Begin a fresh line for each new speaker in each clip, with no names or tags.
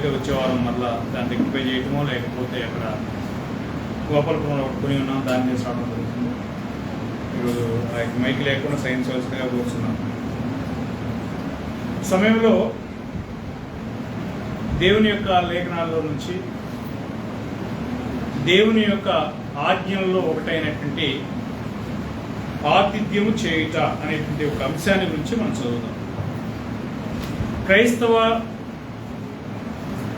అలాగే వచ్చే వారం మళ్ళీ దాన్ని రెక్టిఫై చేయటమో లేకపోతే అక్కడ గోపాలపురంలో కొని ఉన్నాం దాన్ని చేసి రావడం జరుగుతుంది. ఈరోజు మైక్ లేకుండా సైన్స్ వర్స్గా కూర్చున్నాం. సమయంలో దేవుని యొక్క లేఖనాల్లో నుంచి దేవుని యొక్క ఆజ్ఞల్లో ఒకటైనటువంటి ఆతిథ్యము చేయుట అనేటువంటి ఒక అంశాన్ని గురించి మనం చదువుదాం. క్రైస్తవ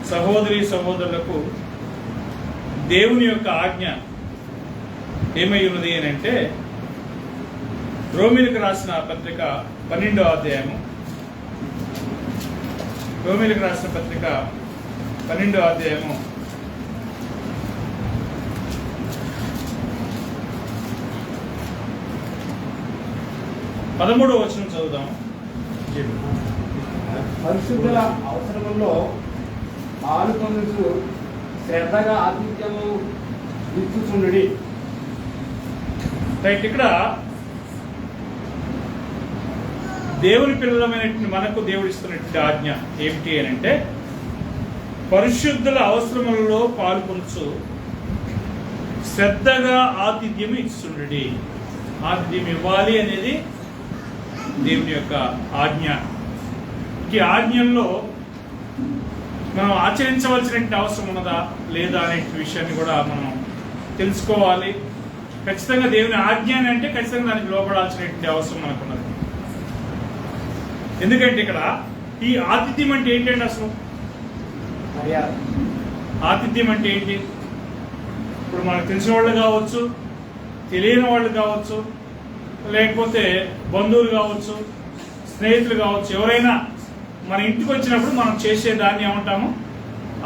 సహోదరి సహోదరులకు దేవుని యొక్క ఆజ్ఞ ఏమై ఉన్నది అని అంటే, రోమిలకు రాసిన పత్రిక 12వ అధ్యాయము, రోమిలకు రాసిన పత్రిక 12వ అధ్యాయము 13వ వచనం చదువుదాం.
పరిశుద్ధుల అవసరములో పాల్గొనుచు శ్రద్ధగా ఆతిథ్యము ఇచ్చుచుండుడి.
రైట్, ఇక్కడ దేవుని పిల్లలమైనటువంటి మనకు దేవుడు ఇస్తున్నటువంటి ఆజ్ఞ ఏమిటి అని అంటే, పరిశుద్ధుల అవసరములలో పాల్గొనచ్చు శ్రద్ధగా ఆతిథ్యం ఇచ్చుండుడి. ఆతిథ్యం ఇవ్వాలి అనేది దేవుని యొక్క ఆజ్ఞ. ఈ ఆజ్ఞల్లో మనం ఆచరించవలసినటువంటి అవసరం ఉన్నదా లేదా అనే విషయాన్ని కూడా మనం తెలుసుకోవాలి. ఖచ్చితంగా దేవుని ఆజ్ఞ అంటే ఖచ్చితంగా దానికి లోపడాల్సినటువంటి అవసరం మనకున్నది. ఎందుకంటే ఇక్కడ ఈ ఆతిథ్యం అంటే ఏంటండి? అసలు ఆతిథ్యం అంటే ఏంటి? ఇప్పుడు మనకు తెలిసిన వాళ్ళు కావచ్చు, తెలియని వాళ్ళు కావచ్చు, లేకపోతే బంధువులు కావచ్చు, స్నేహితులు కావచ్చు, ఎవరైనా మన ఇంటికి వచ్చినప్పుడు మనం చేసే దాన్ని ఏమంటాము?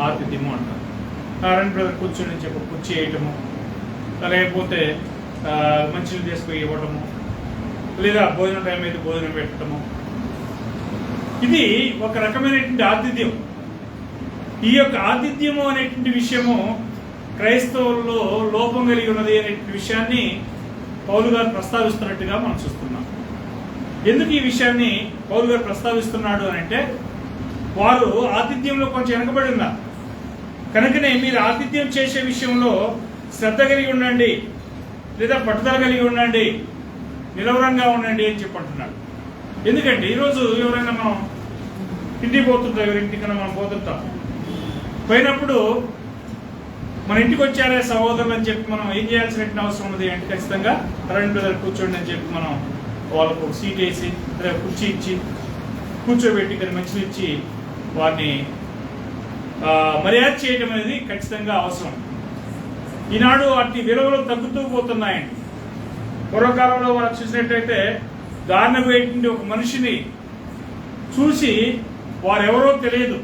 ఆతిథ్యము అంటాము. రెండు బ్రదర్ కూర్చొని చెప్పి కుర్చీ వేయటము, లేకపోతే మంచిలు తీసుకుని ఇవ్వటము, లేదా భోజనం టైం అయితే భోజనం పెట్టడము, ఇది ఒక రకమైనటువంటి ఆతిథ్యం. ఈ యొక్క ఆతిథ్యము అనేటువంటి విషయము క్రైస్తవుల్లో లోపం కలిగి ఉన్నది అనేటువంటి విషయాన్ని పౌలు గారు ప్రస్తావిస్తున్నట్టుగా మనం చూస్తున్నాం. ఎందుకు ఈ విషయాన్ని పౌలు గారు ప్రస్తావిస్తున్నాడు అని అంటే, వారు ఆతిథ్యంలో కొంచెం వెనకబడి ఉన్నారు కనుకనే మీరు ఆతిథ్యం చేసే విషయంలో శ్రద్ధ కలిగి ఉండండి, లేదా పట్టుదల కలిగి ఉండండి, నిలవరంగా ఉండండి అని చెప్పంటున్నాడు. ఎందుకంటే ఈరోజు ఎవరైనా మనం ఇంటికి పోతుంటాం, ఎవరింటికైనా మనం పోతుంటాం, పోయినప్పుడు మన ఇంటికి వచ్చారే సహోదరులు అని చెప్పి మనం ఏం చేయాల్సిన అవసరం ఉన్నది అంటే, ఖచ్చితంగా రెండు బ్రదర్ కూర్చోండి అని చెప్పి మనం వాళ్ళకు ఒక సీట్ వేసి లేదా కుర్చీ ఇచ్చి కూర్చోబెట్టి ఇక్కడ మంచిలు ఇచ్చి వారిని మర్యాద చేయడం అనేది ఖచ్చితంగా అవసరం. ఈనాడు వాటి విలువలు తగ్గుతూ పోతున్నాయండి. పూర్వకాలంలో మనం చూసినట్టయితే దారిన పోయేటువంటి ఒక మనిషిని చూసి వారెవరో తెలియదు,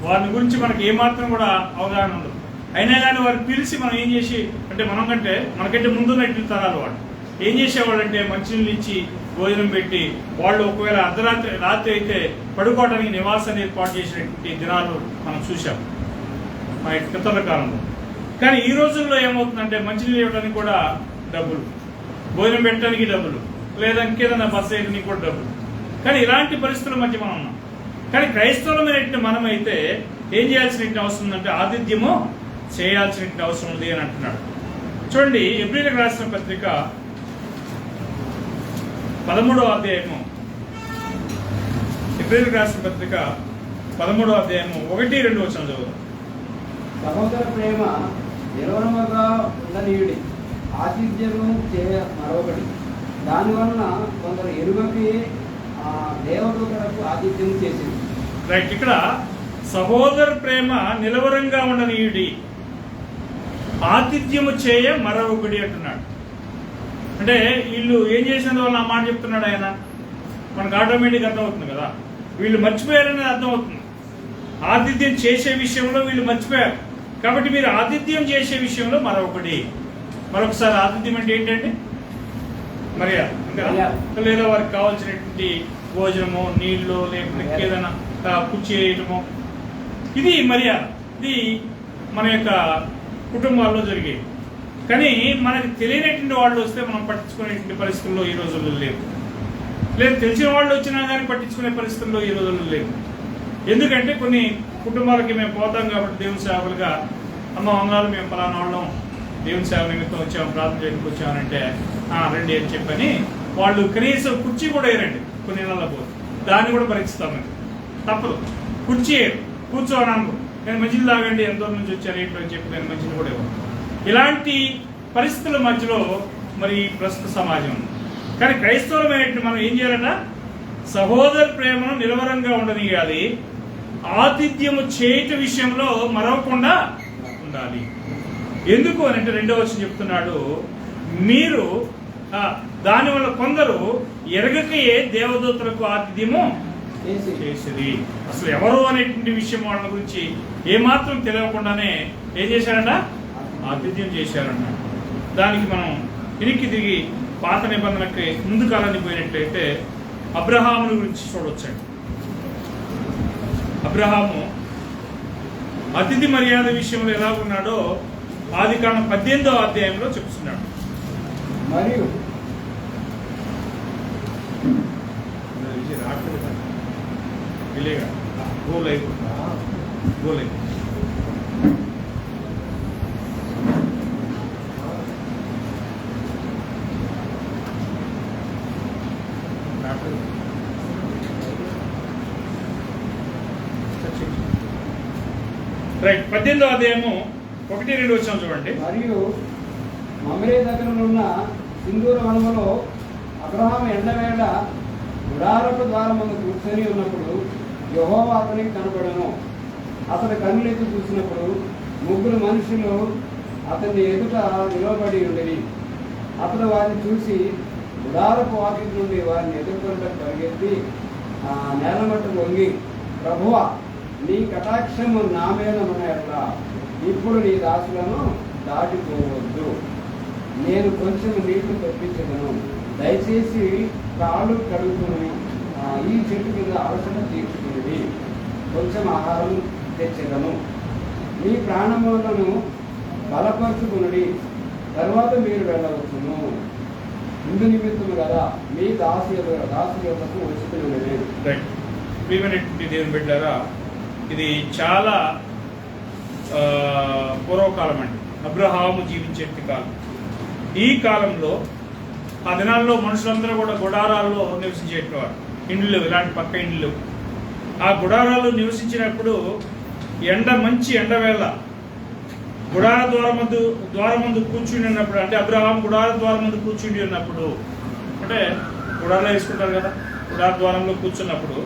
వారి గురించి మనకి ఏమాత్రం కూడా అవగాహన ఉండదు. అయినా కానీ వారిని పిలిచి మనం ఏం చేసి అంటే, మనకంటే ముందున్నట్టు తరాలు వాళ్ళు ఏం చేసేవాళ్ళు అంటే మంచినీళ్ళు ఇచ్చి భోజనం పెట్టి, వాళ్ళు ఒకవేళ రాత్రి అయితే పడుకోవడానికి నివాసాన్ని ఏర్పాటు చేసినటువంటి దినాలు మనం చూసాం మన క్రితం కాలంలో. కానీ ఈ రోజుల్లో ఏమవుతుందంటే, మంచినీళ్ళు ఇవ్వడానికి కూడా డబ్బులు, భోజనం పెట్టడానికి డబ్బులు, లేదా ఇంకేదైనా బస్సు వేయడానికి కూడా డబ్బులు. కానీ ఇలాంటి పరిస్థితుల మధ్య మనం ఉన్నాం. కానీ క్రైస్తవులమైనటువంటి మనమైతే ఏం చేయాల్సిన అవసరం ఉందంటే, ఆతిథ్యము చేయాల్సిన అవసరం ఉంది అని అంటున్నాడు. చూడండి, ఎబ్రీయులకు రాసిన పత్రిక 13వ అధ్యాయము, ఎబ్రీయులకు రాసిన పత్రిక 13వ అధ్యాయము 1-2 వచనం చదువుదాం.
సహోదర ప్రేమ నిరవరముగా ఉండనీయుడి, ఆతిథ్యము చేయ మరొకటి. దానివలన కొందరు ఎరుగకి దేవదూతలకు ఆతిథ్యం చేసింది.
రైట్, ఇక్కడ సహోదర ప్రేమ నిలవరంగా ఉండనీయుడి, ఆతిథ్యము చేయ మరొకటి అంటున్నాడు. అంటే వీళ్ళు ఏం చేసినందువల్ల ఆ మాట చెప్తున్నాడు ఆయన, మనకు ఆటోమేటిక్గా అర్థమవుతుంది కదా. వీళ్ళు మర్చిపోయారనేది అర్థమవుతుంది. ఆతిథ్యం చేసే విషయంలో వీళ్ళు మర్చిపోయారు. కాబట్టి మీరు ఆతిథ్యం చేసే విషయంలో మరొకసారి ఆతిథ్యం అంటే ఏంటంటే మర్యాద, లేదా వారికి కావాల్సినటువంటి భోజనము, నీళ్లు, లేకపోతే ఏదైనా కుర్చీ వేయటము, ఇది మర్యాద. ఇది మన యొక్క కుటుంబాల్లో జరిగేది. కానీ మనకు తెలియనటువంటి వాళ్ళు వస్తే మనం పట్టించుకునేటువంటి పరిస్థితుల్లో ఈ రోజుల్లో లేవు. లేదు తెలిసిన వాళ్ళు వచ్చినా కానీ పట్టించుకునే పరిస్థితుల్లో ఈ రోజుల్లో లేవు. ఎందుకంటే కొన్ని కుటుంబాలకి మేము పోతాం కాబట్టి దేవుని సేవకులుగా, అమ్మ వందనాలు, మేము పలానా వాళ్ళం దేవుని సేవ నిమిత్తం వచ్చాము, ప్రార్థన చేయడానికి వచ్చామనంటే రండి అని చెప్పని వాళ్ళు కనీసం కుర్చీ కూడా వేయరండి. కొన్ని నెలల పోతే దాన్ని కూడా భరిస్తాం. మేము తప్పదు, కుర్చీ కూర్చోవడానికి నేను మంచిది తాగండి, ఎంతో నుంచి వచ్చారు ఏంటో అని చెప్పి నేను మంచిది కూడా ఇవ్వను. ఇలాంటి పరిస్థితుల మధ్యలో మరి ప్రస్తుత సమాజం ఉంది. కానీ క్రైస్తవులమైనట్టు మనం ఏం చేయాలట? సహోదర ప్రేమను నిలవరంగా ఉండనియాలి, ఆతిథ్యము చేయట విషయంలో మరవకుండా ఉండాలి. ఎందుకు అని అంటే 2వ వచనం చెప్తున్నాడు, మీరు దానివల్ల కొందరు ఎరగకయే దేవదూతలకు ఆతిథ్యము చేసేది. అసలు ఎవరు అనేటువంటి విషయం వాళ్ళ గురించి ఏమాత్రం తెలియకుండానే ఏం చేశారంట? ఆతిథ్యం చేశారంట. దానికి మనం వెనక్కి తిరిగి పాత నిబంధనకి ముందు కాలానికి పోయినట్లయితే అబ్రహాముని గురించి చూడొచ్చండి. అబ్రహాము అతిథి మర్యాద విషయంలో ఎలా ఉన్నాడో ఆదికాండం 18వ అధ్యాయంలో చెప్తున్నాడు.
మరియు
రైట్ 18వ అధ్యాయము 1-2 వచ్చాం చూడండి.
మరియు మమ్రే దగ్గర ఉన్న సింధూర వనములో అబ్రహాము ఎండవేళ గుడారపు ద్వారమును కూర్చొని ఉన్నప్పుడు యెహోవా అతనికి కనబడెను. అతడు కన్నులెత్తి చూసినప్పుడు 3 మనుషులు అతన్ని ఎదుట నిలబడి ఉండేది. అతడు వారిని చూసి గుడారపు వాకిలి నుండి వారిని ఎదుర్కొనటకు పరిగెత్తి నేల మట్టు వంగి, ప్రభువా, నీ కటాక్షము నా మీద ఉన్నాయట్లా, ఇప్పుడు నీ దాసులను దాటిపోవద్దు, నేను కొంచెం నీళ్లు తెప్పించదను, దయచేసి కాళ్ళు కడుగుకుని ఈ చెట్టు కింద అవసరం తీర్చుకునేది, కొంచెం ఆహారం తెచ్చదను, మీ ప్రాణములను బలపరుచుకుని తర్వాత మీరు వెళ్ళవచ్చును, ఇందు నిమిత్తము కదా మీ దాసులకు వచ్చుకునేది.
దేవుని బిడ్డారా, ఇది చాలా పూర్వకాలం అండి. అబ్రహాము జీవించే కాలం. ఈ కాలంలో ఆ దినాల్లో మనుషులందరూ కూడా గుడారాల్లో నివసించేటవారు. ఇండ్లు, ఇలాంటి పక్క ఇండ్లు. ఆ గుడారాల్లో నివసించినప్పుడు మంచి ఎండవేళ గుడార ద్వారమందు కూర్చుని ఉన్నప్పుడు, అంటే అబ్రహాం గుడార ద్వారం ముందు కూర్చుని ఉన్నప్పుడు, అంటే గుడారాలు వేసుకుంటారు కదా, గుడార ద్వారంలో కూర్చున్నప్పుడు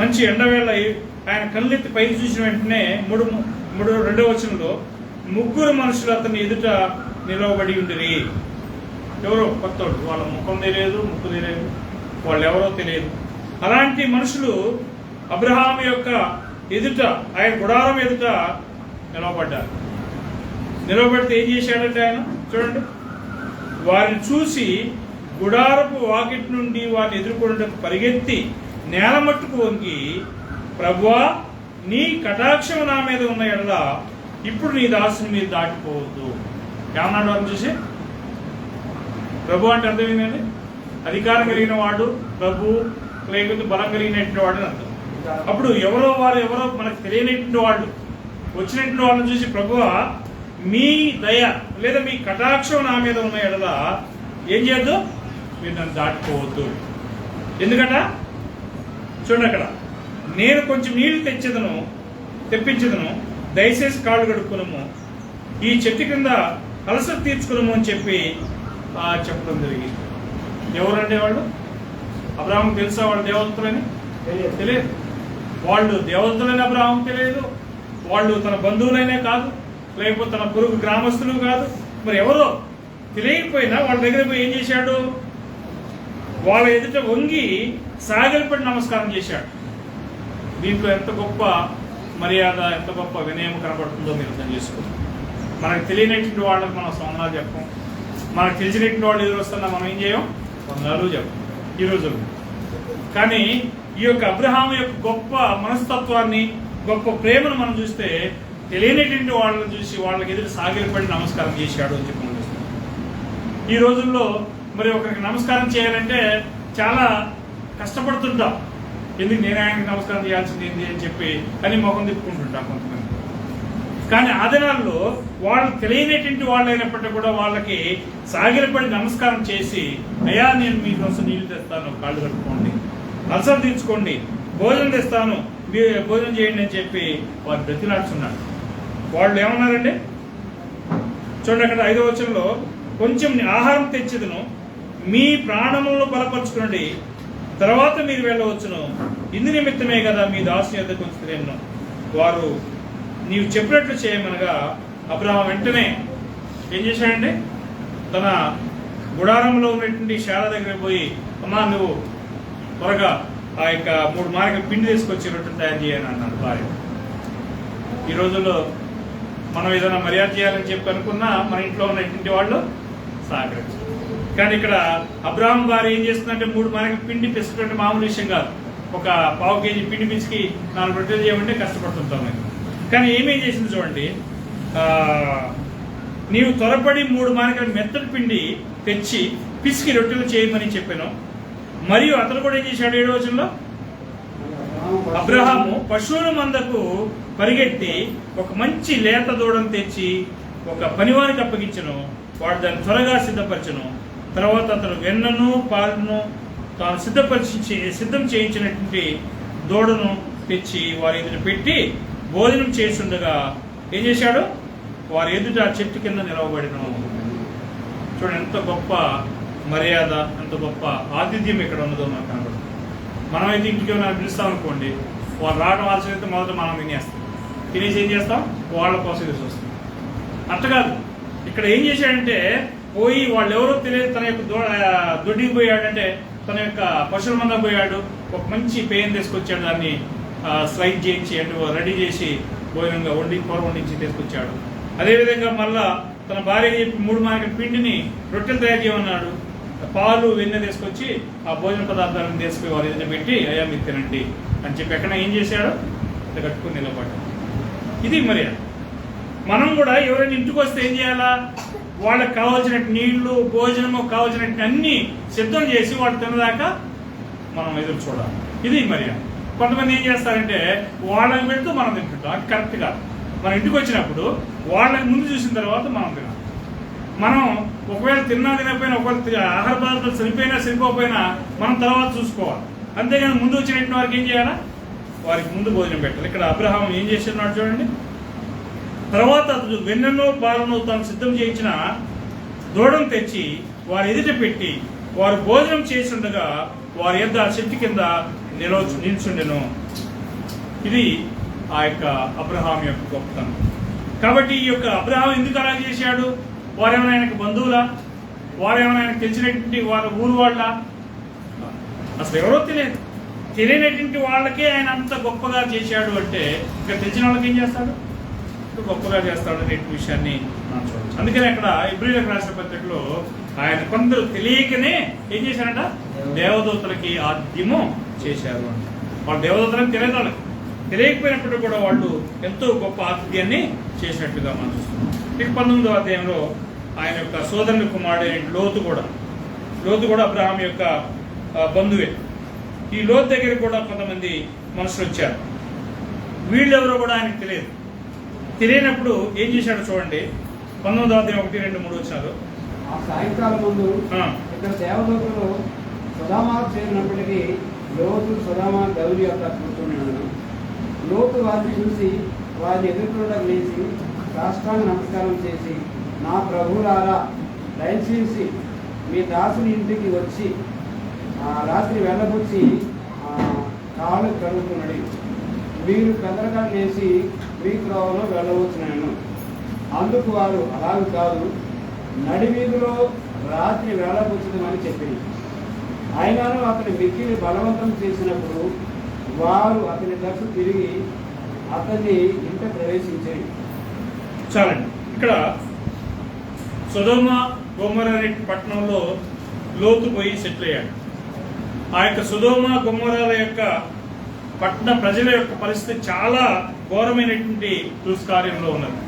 మంచి ఎండవేళ ఆయన కళ్ళెత్తి పైకి చూసిన వెంటనే 2వ వచనంలో 3 మనుషులు అతన్ని ఎదుట నిలవబడి ఉండిరి. ఎవరో కొత్తోడు, వాళ్ళ ముఖం తెలియదు, ముక్కు తెలియదు, వాళ్ళు ఎవరో తెలియదు. అలాంటి మనుషులు అబ్రహాం యొక్క ఎదుట, ఆయన గుడారం ఎదుట నిలవబడ్డారు. నిలవబడితే ఏం చేశాడంటే ఆయన చూడండి, వారిని చూసి గుడారపు వాకిటి నుండి వారిని ఎదుర్కొనేందుకు పరిగెత్తి నేల మట్టుకు వంగి, ప్రభువా, నీ కటాక్షం నా మీద ఉన్న ఎడల ఇప్పుడు నీ దాసుని మీరు దాటిపోవద్దు. ఏమన్నాడు వారిని చూసి? ప్రభు అంటే అర్థం ఏంటండి? అధికారం కలిగిన వాడు ప్రభు, లేకపోతే బలం కలిగినటువంటి వాడు అని అర్థం. అప్పుడు ఎవరో మనకు తెలియనటువంటి వాళ్ళు వచ్చినటువంటి వాళ్ళని చూసి, ప్రభువా, మీ దయ లేదా మీ కటాక్షం నా మీద ఉన్న ఎడల ఏం చేయొద్దు, మీరు నన్ను దాటిపోవద్దు. ఎందుకట చూడండి, అక్కడ నేను కొంచెం నీళ్లు తెప్పించదను, దయచేసి కాళ్ళు కడుక్కునము, ఈ చెట్టు కింద అలసట తీర్చుకున్నాము అని చెప్పి చెప్పడం జరిగింది. ఎవరంటే వాళ్ళు? అబ్రహాము తెలుసా వాళ్ళు దేవదూతలని? తెలియదు. వాళ్ళు దేవదూతలని అబ్రహాము తెలియదు. వాళ్ళు తన బంధువులైనే కాదు, లేకపోతే తన పొరుగు గ్రామస్తులు కాదు. మరి ఎవరో తెలియకపోయినా వాళ్ళ దగ్గర పోయి ఏం చేశాడు? వాళ్ళ ఎదుట వంగి సాగిలపడి నమస్కారం చేశాడు. దీంట్లో ఎంత గొప్ప మర్యాద, ఎంత గొప్ప వినయం కనబడుతుందో మీరు అర్థం చేసుకోండి. మనకు తెలియనటువంటి వాళ్ళకి మనం వందనాలు చెప్పం, మనకు తెలిసినటువంటి వాళ్ళు ఎదురు వస్తున్నా మనం ఏం చేయం? వందనాలు చెప్పం ఈ రోజుల్లో. కానీ ఈ యొక్క అబ్రహాము యొక్క గొప్ప మనస్తత్వాన్ని, గొప్ప ప్రేమను మనం చూస్తే తెలియనటువంటి వాళ్ళని చూసి వాళ్ళకి ఎదురు సాగిలపడి నమస్కారం చేశాడు అని చెప్పి మనం చూస్తాం. ఈ రోజుల్లో మరి ఒకరికి నమస్కారం చేయాలంటే చాలా కష్టపడుతుంటాం. ఎందుకు నేను ఆయనకి నమస్కారం చేయాల్సింది ఏంటి అని చెప్పి అని మొహం తిప్పుకుంటుంటాం కొంతమంది. కానీ ఆ దినాల్లో వాళ్ళు తెలియనటువంటి వాళ్ళు అయినప్పటికీ కూడా వాళ్ళకి సాగిలపడి నమస్కారం చేసి, అయ్యా నేను మీకోసం నీళ్లు తెస్తాను, కాళ్ళు కట్టుకోండి, అలసలు తీర్చుకోండి, భోజనం తెస్తాను, మీరు భోజనం చేయండి అని చెప్పి వారు బ్రతిలాడుతున్నారు. వాళ్ళు ఏమన్నారండి చూడండి, అక్కడ 5వ వచనంలో, కొంచెం ఆహారం తెచ్చిదను, మీ ప్రాణములను బలపరుచుకోండి, తర్వాత మీరు వెళ్ళవచ్చును, ఇందు నిమిత్తమే కదా మీ దాసుని యొద్దకు ఉంచుతున్నాను. వారు నీవు చెప్పినట్లు చేయమనగా అబ్రహాం వెంటనే ఏం చేశాడండి, తన గుడారంలో ఉన్నటువంటి శాల దగ్గర పోయి, అమ్మా నువ్వు త్వరగా ఆ యొక్క 3 మార్గం పిండి తీసుకొచ్చి రొట్టెలు తయారు చేయని అన్నాడు భార్య. ఈ రోజుల్లో మనం ఏదైనా మర్యాద చేయాలని చెప్పి అనుకున్నా మన ఇంట్లో ఉన్నటువంటి వాళ్ళు సహకరించారు. కానీ ఇక్కడ అబ్రహాం భార్య ఏం చేస్తుందంటే 3 మార్గం పిండి పిసుకుంటే మామూలు విషయం కాదు. ఒక పావు కేజీ పిండి పిసికి 4 రొట్టెలు చేయమంటే కష్టపడుతుంటాం. కానీ ఏమేం చేసింది చూడండి, నీవు త్వరపడి 3 మార్గం మెత్తటి పిండి తెచ్చి పిసికి రొట్టెలు చేయమని చెప్పాను. మరియు అతను కూడా ఏం చేశాడు 7వ వచనంలో, అబ్రహాము పశువుల మందకు పరిగెట్టి ఒక మంచి లేత దూడను తెచ్చి ఒక పనివారికి అప్పగించను, వాడు దాన్ని త్వరగా సిద్ధపరచను. తర్వాత అతను వెన్నను పాలను తాను సిద్ధం చేయించినటువంటి దూడను తెచ్చి వారి ఎదుట పెట్టి భోజనం చేస్తుండగా ఏం చేశాడు, వారి ఎదుట చెట్టు కింద నిలవబడిను. చూడండి ఎంత గొప్ప మర్యాద, ఎంత గొప్ప ఆతిథ్యం ఇక్కడ ఉన్నదో మనకు కనబడుతుంది. మనమైతే ఇంటికి ఏమైనా పిలుస్తాం అనుకోండి, వాళ్ళు రావడం ఆలస్యమైతే మొదట మనం తినేస్తాం, తినేసి ఏం చేస్తాం, వాళ్ళ కోసం ఇది చూస్తాం. అట్ట కాదు, ఇక్కడ ఏం చేశాడంటే పోయి వాళ్ళు ఎవరో తెలియదు, తన యొక్క దొడ్డికి పోయాడంటే తన యొక్క పశువుల మంద పోయాడు, ఒక మంచి పేన్ తీసుకొచ్చాడు, దాన్ని స్లైడ్ చేయించి అంటే రెడీ చేసి భోజనంగా కూర వండించి తీసుకొచ్చాడు. అదేవిధంగా మళ్ళా తన భార్య చెప్పి 3 మార్గం పిండిని రొట్టెలు తయారు చేయమన్నాడు, పాలు వెన్నె తీసుకొచ్చి ఆ భోజన పదార్థాలను తీసుకుని వారి ఎదుట పెట్టి, అయ్యా మీరు తినండి అని చెప్పి ఎక్కడ ఏం చేశాడు, ఇట్లా కట్టుకుని నిలబడ్డాడు. ఇది మర్యాద. మనం కూడా ఎవరైనా ఇంటికి వస్తే ఏం చేయాలా, వాళ్ళకి కావాల్సినట్టు నీళ్లు, భోజనము, కావాల్సినట్టు అన్ని సిద్ధం చేసి వాళ్ళు తినదాకా మనం ఎదురు చూడాలి. ఇది మర్యాద. కొంతమంది ఏం చేస్తారంటే వాళ్ళకి పెడుతూ మనం తింటుంటాం, అది కరెక్ట్ కాదు. మన ఇంటికి వచ్చినప్పుడు వాళ్ళకి ముందు చూసిన తర్వాత మనం తినాలి. మనం ఒకవేళ తినకపోయినా, ఒకవేళ ఆహార పదార్థాలు సరిపోకపోయినా మనం తర్వాత చూసుకోవాలి. అంతేగాని ముందు వచ్చినట్టు వారికి ఏం చేయాలా, వారికి ముందు భోజనం పెట్టాలి. ఇక్కడ అబ్రహాం ఏం చేస్తున్నాడు చూడండి, తర్వాత అతడు వెన్నెను పాలను తాను సిద్ధం చేయించిన దూడను తెచ్చి వారి ఎదుట పెట్టి వారు భోజనం చేస్తుండగా వారి యొద్ద చెట్టు కింద నిల్చుండెను. ఇది ఆ యొక్క అబ్రహాం యొక్క గొప్పతనం. కాబట్టి ఈ యొక్క అబ్రహాం ఎందుకు అలా చేశాడు, వారేమైనా ఆయనకు బంధువులా, వారేమైనా ఆయనకు తెలిసినటువంటి వారి ఊరు వాళ్ళ, అసలు ఎవరో తెలియనటువంటి వాళ్ళకే ఆయన అంత గొప్పగా చేశాడు అంటే ఇంకా తెలిసిన వాళ్ళకి ఏం చేస్తాడు, గొప్పగా చేస్తాడు అనే విషయాన్ని మనం చూడవచ్చు. అందుకని అక్కడ ఇబ్రీయులకు రాసిన పత్రికలో ఆయన కొందరు తెలియకనే ఏం చేశారంట, దేవదూతలకి ఆతిథ్యము చేశారు అంట. వాళ్ళు దేవదూతలని తెలియదు, వాళ్ళకి తెలియకపోయినప్పుడు కూడా వాళ్ళు ఎంతో గొప్ప ఆతిథ్యాన్ని చేసినట్టుగా మనం చూస్తున్నాం. ఇక 19వ అధ్యాయంలో ఆయన యొక్క సోదరుని కుమారుడు లోతు కూడా అబ్రహాం యొక్క బంధువే. ఈ లోతు దగ్గర కూడా కొంతమంది మనుషులు వచ్చారు. వీళ్ళెవరో కూడా ఆయనకు తెలియనప్పుడు ఏం చేశాడు చూడండి, 19వ అధ్యాయం 1, 2, 3 వచ్చారు.
ఆ సాయంకాలం ముందు ఇక్కడ దేవదూతలు సొదొమకు చేరినప్పటికీ లోతు సొదొమ గౌరి యొక్క కూర్చున్నాడు. లోతు వారిని చూసి వారిని ఎదుర్కొండ లేచి సాష్టాంగ నమస్కారం చేసి, నా ప్రభువులారా, దయచేసి మీ దాసుని ఇంటికి వచ్చి రాత్రి వెళ్ళబుచ్చి కాళ్ళు కడుగుతున్నాడు. మీరు పెద్దగా లేచి మీ త్రోవలో వెళ్ళవచ్చున్నాను. అందుకు వారు అలాగే కాదు, నడివీధిలో రాత్రి వెళ్ళబుచ్చుదామని చెప్పింది. అయినాను అతని మిక్కిలి బలవంతం చేసినప్పుడు వారు అతని తరఫు తిరిగి అతన్ని ఇంట ప్రవేశించారు.
చాలండి. ఇక్కడ సొదొమ గొమొర్రా అనే పట్టణంలో లోతు పోయి సెటిల్ అయ్యాడు. ఆ యొక్క సొదొమ గొమొర్రాల యొక్క పట్టణ ప్రజల యొక్క పరిస్థితి చాలా ఘోరమైనటువంటి దుష్కార్యంలో ఉన్నది.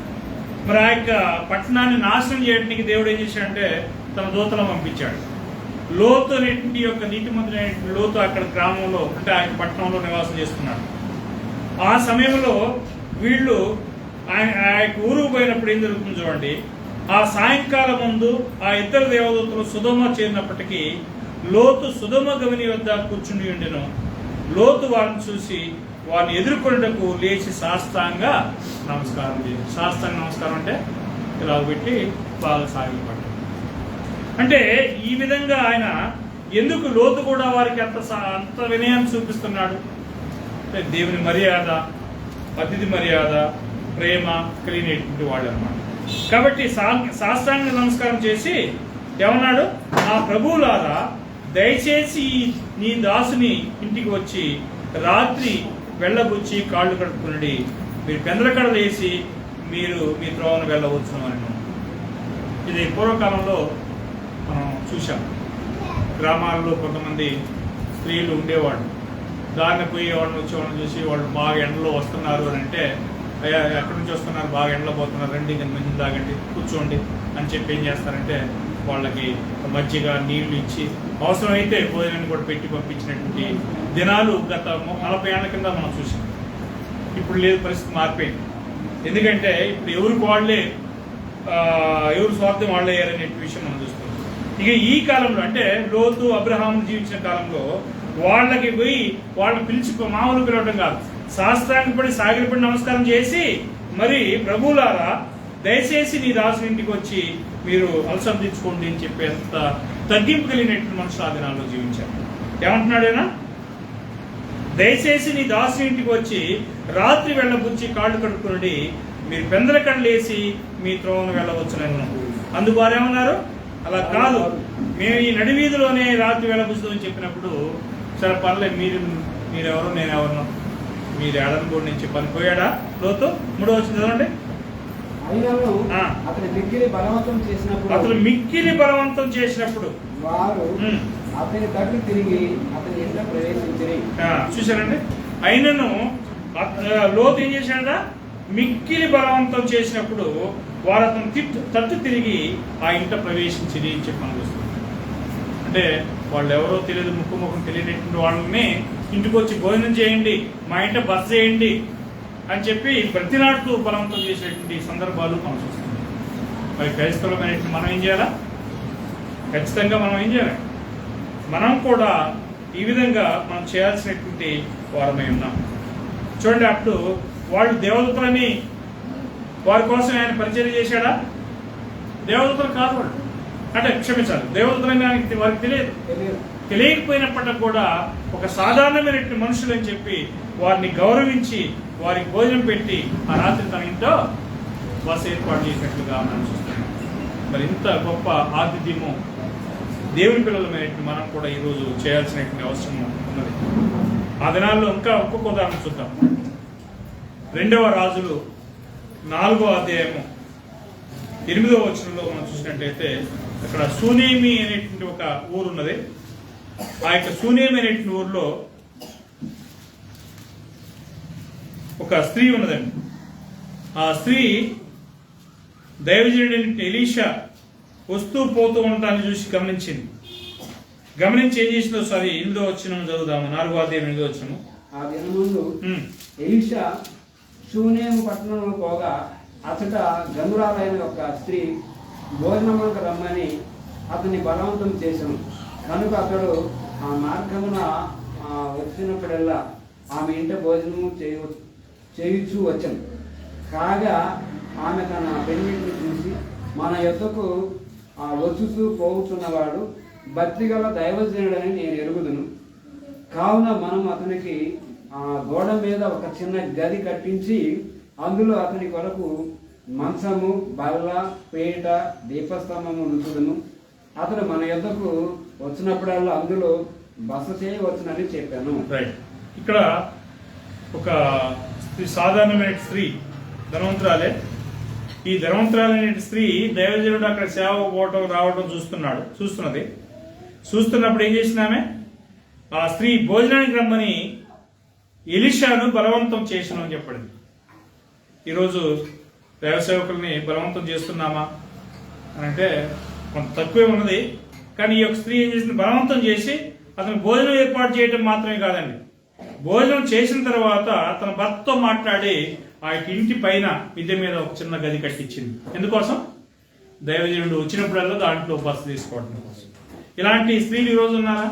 మరి ఆ యొక్క పట్టణాన్ని నాశనం చేయడానికి దేవుడు ఏం చేశాడంటే తన దూతలను పంపించాడు. లోతు అనేటువంటి యొక్క నీతిమంతుడైనటువంటి లోతు అక్కడ గ్రామంలో అంటే ఆయన పట్టణంలో నివాసం చేస్తున్నాడు. ఆ సమయంలో వీళ్ళు ఆ యొక్క ఊరుకు పోయినప్పుడు ఏం జరుగుతుంది చూడండి. ఆ సాయంకాలం ముందు ఆ ఇద్దరు దేవదూతలు సుధమ చేరినప్పటికీ లోతు సుధమ గవిని వద్ద కూర్చుని ఉండెను. లోతు వారిని చూసి వారిని ఎదుర్కొనేటకు లేచి సాష్టాంగ నమస్కారం చేసి, సాష్టాంగ నమస్కారం అంటే ఇలా పెట్టి బాగా సాగిపడ్డాడు. అంటే ఈ విధంగా ఆయన ఎందుకు లోతు కూడా వారికి అంత వినయాన్ని చూపిస్తున్నాడు అంటే దేవుని మర్యాద, అతిథి మర్యాద, ప్రేమ కలిగినటువంటి వాళ్ళు అన్నమాట. కాబట్టి సాష్టాంగ నమస్కారం చేసి ఏమన్నాడు, నా ప్రభువులారా దయచేసి నీ దాసుని ఇంటికి వచ్చి రాత్రి వెళ్ళబుచ్చి కాళ్ళు కడుక్కుని మీరు పెందలకడలు వేసి మీరు మీ త్రోవను వెళ్ళవచ్చు అని. ఇది పూర్వకాలంలో మనం చూసాం. గ్రామాల్లో కొంతమంది స్త్రీలు ఉండేవాళ్ళు, దారిని పోయేవాళ్ళని వచ్చేవాళ్ళని చూసి వాళ్ళు బాగా ఎండలో వస్తున్నారు అని అంటే, అయ్యా ఎక్కడి నుంచి వస్తున్నారు, బాగా ఎండలో పోతున్నారు, రండి కానీ మంచి తాగండి, కూర్చోండి అని చెప్పి ఏం చేస్తారంటే వాళ్ళకి మజ్జిగ నీళ్లు ఇచ్చి అవసరమైతే భోజనాన్ని కూడా పెట్టి పంపించినటువంటి దినాలు గత 40 ఏళ్ల కింద మనం చూసాం. ఇప్పుడు లేదు, పరిస్థితి మారిపోయింది. ఎందుకంటే ఇప్పుడు ఎవరికి వాళ్ళే ఎవరు స్వార్థం వాళ్ళే అయ్యారనే విషయం మనం చూస్తున్నాం. ఇక ఈ కాలంలో అంటే లోతు అబ్రహాము జీవించిన కాలంలో వాళ్ళకి పోయి వాళ్ళని పిలిచి మామూలు పిలవడం కాదు, శాస్త్రానికి సాగిలపడి నమస్కారం చేసి మరి ప్రభువులారా దయచేసి నీ దాసుని ఇంటికి వచ్చి మీరు అలసం తెచ్చుకోండి అని చెప్పేంత తగ్గింపు కలిగినటువంటి మనుషులు ఆ దినాల్లో జీవించారు. ఏమంటున్నాడేనా, దయచేసి నీ దాసుని ఇంటికి వచ్చి రాత్రి వెళ్ళబుచ్చి కాళ్ళు కడుక్కుని మీరు పెందల కళ్ళు వేసి మీ త్రోవను వెళ్ళవచ్చునని. అందుకు వారు ఏమన్నారు, అలా కాదు, మేము ఈ నడివీధిలోనే రాత్రి వెళ్ళబుచ్చుదని చెప్పినప్పుడు సరే పర్లేదు, మీరెవరు నేనెవరు, మీరు ఏడని కూడా నేను చెప్పని పోయాడా లోతు. 3వ వచనం చదవండి.
అతను మిక్కిలి
బలవంతం చేసినప్పుడు
వారు అతని తట్టు తిరిగి అతని ఇంట ప్రవేశించిరి.
చూశారండి, అయినను లోతు ఏం చేశాడ, మిక్కిలి బలవంతం చేసినప్పుడు వారు అతను తట్టు తిరిగి ఆ ఇంట ప్రవేశించిరి అని చెప్పి మనం చూస్తాం. అంటే వాళ్ళు ఎవరో తెలియదు, ముఖం తెలియనటువంటి వాళ్ళని ఇంటికి వచ్చి భోజనం చేయండి, మా ఇంట బస చేయండి అని చెప్పి ప్రతినాడుతూ బలవంతం చేసేటువంటి సందర్భాలు మనం చూస్తాం. మరి క్రైస్తవులమైనటువంటి మనం ఏం చేయాలా, ఖచ్చితంగా మనం ఏం చేయాలి, మనం కూడా ఈ విధంగా మనం చేయాల్సినటువంటి వారమై ఉన్నాం. చూడండి, అప్పుడు వాళ్ళు దేవదూతలని వారి కోసం ఆయన పరిచయం చేశాడా, దేవదూతలు కాదు వాళ్ళు, అంటే క్షమించాలి, దేవదూతలని ఆయనకి వారికి తెలియకపోయినప్పటికీ కూడా ఒక సాధారణమైనటువంటి మనుషులు అని చెప్పి వారిని గౌరవించి వారికి భోజనం పెట్టి ఆ రాత్రి తన ఇంట్లో బస ఏర్పాటు చేసినట్లుగా మనం చూస్తాం. మరి ఇంత గొప్ప ఆతిథ్యము దేవుని పిల్లలమైనటువంటి మనం కూడా ఈరోజు చేయాల్సినటువంటి అవసరం ఉన్నది. ఆ దినాల్లో ఇంకా ఒక్కొక్క ఉదాహరణ చూద్దాం. 2వ రాజులు 4వ అధ్యాయము 8వ వచనంలో మనం చూసినట్టయితే అక్కడ సూనేమి అనేటువంటి ఒక ఊరు ఉన్నది. ఆ యొక్క సూనేమి అనేటువంటి ఊరిలో ఒక స్త్రీ ఉన్నదండి. ఆ స్త్రీ దైవజనుడైన ఎలీషా వస్తూ పోతూ ఉండటాన్ని చూసి గమనించి ఏం చేసిందో సరే 8వ వచనం చదువుదాము. 4వ అధ్యాయం 8వ వచనం.
ఆ దినముందు ఎలీషా షూనేము పట్టణంలో పోగా అతట గంధురాలైన ఒక స్త్రీ భోజనములకు రమ్మని అతన్ని బలవంతం చేశాను. కనుక అతడు ఆ మార్గమున వచ్చినప్పుడల్లా ఆమె ఇంట భోజనము చేయుచూ వచ్చాను. కాగా ఆమె తన పెళ్ళిని చూసి మన యొద్దకు వచ్చుతూ పోతున్నవాడు భక్తిగల దైవజనుడని నేను ఎరుగుదును. కావున మనం అతనికి గోడ మీద ఒక చిన్న గది కట్టించి అందులో అతని కొరకు మంచము, బల్ల, పీట, దీపస్తంభము ఉంచుదును. అతను మన యొద్దకు వచ్చినప్పుడల్లా అందులో బస చేయవచ్చునని చెప్పాను.
ఇక్కడ ఒక సాధారణమైన స్త్రీ, ధనవంతురాలే. ఈ ధనవంతురాలైన స్త్రీ దైవజనుడు అక్కడ సేవ పోవటం రావటం చూస్తున్నప్పుడు ఏం చేసినామే, ఆ స్త్రీ భోజనానికి రమ్మని ఎలీషాను బలవంతం చేసిన అని చెప్పండి. ఈరోజు దైవ సేవకుల్ని బలవంతం చేస్తున్నామా అని అంటే కొంత తక్కువే ఉన్నది. కానీ ఈ యొక్క స్త్రీ ఏం చేసింది, బలవంతం చేసి అతను భోజనం ఏర్పాటు చేయడం మాత్రమే కాదండి, భోజనం చేసిన తర్వాత తన భర్తతో మాట్లాడి ఆ ఇంటి పైన మిద్దె మీద ఒక చిన్న గది కట్టించింది. ఎందుకోసం? దైవజనుడు వచ్చినప్పుడల్లా దాంట్లో బస తీసుకోవడం కోసం. ఇలాంటి స్త్రీలు ఈరోజు ఉన్నారా?